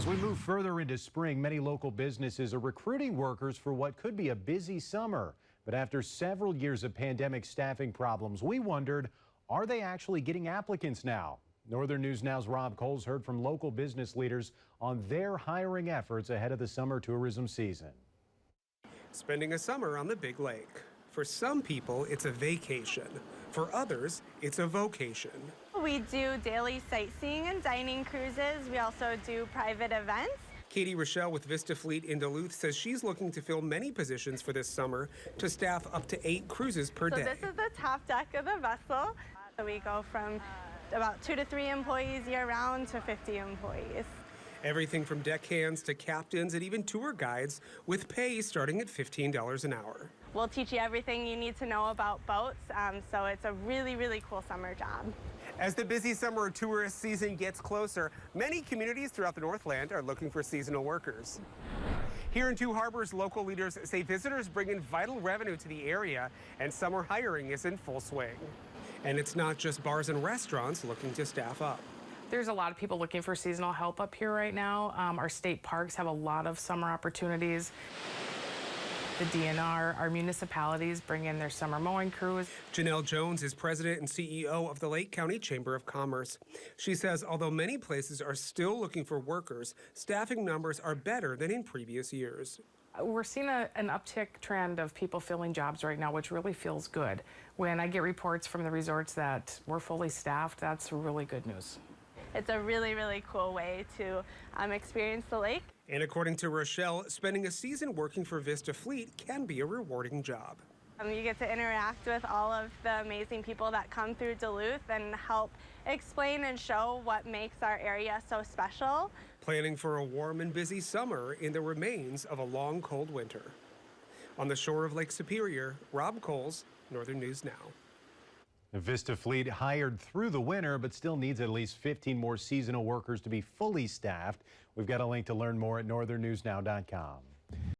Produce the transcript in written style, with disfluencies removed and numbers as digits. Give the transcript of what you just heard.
As we move further into spring, many local businesses are recruiting workers for what could be a busy summer. But after several years of pandemic staffing problems, we wondered, are they actually getting applicants now? Northern News Now's Rob Coles heard from local business leaders on their hiring efforts ahead of the summer tourism season. Spending a summer on the Big Lake. For some people, it's a vacation. For others, it's a vocation. We do daily sightseeing and dining cruises. We also do private events. Katie Rochelle with Vista Fleet in Duluth says she's looking to fill many positions for this summer to staff up to 8 cruises per day. So this is the top deck of the vessel. So we go from about 2 to 3 employees year-round to 50 employees. Everything from deckhands to captains and even tour guides, with pay starting at $15 an hour. We'll teach you everything you need to know about boats, so it's a really, really cool summer job. As the busy summer tourist season gets closer, many communities throughout the Northland are looking for seasonal workers. Here in Two Harbors, local leaders say visitors bring in vital revenue to the area, and summer hiring is in full swing. And it's not just bars and restaurants looking to staff up. There's a lot of people looking for seasonal help up here right now. Our state parks have a lot of summer opportunities. The DNR, our municipalities bring in their summer mowing crews. Janelle Jones is president and CEO of the Lake County Chamber of Commerce. She says although many places are still looking for workers, staffing numbers are better than in previous years. We're seeing an uptick trend of people filling jobs right now, which really feels good. When I get reports from the resorts that we're fully staffed, that's really good news. It's a really, really cool way to experience the lake. And according to Rochelle, spending a season working for Vista Fleet can be a rewarding job. You get to interact with all of the amazing people that come through Duluth and help explain and show what makes our area so special. Planning for a warm and busy summer in the remains of a long, cold winter. On the shore of Lake Superior, Rob Coles, Northern News Now. Vista Fleet hired through the winter, but still needs at least 15 more seasonal workers to be fully staffed. We've got a link to learn more at northernnewsnow.com.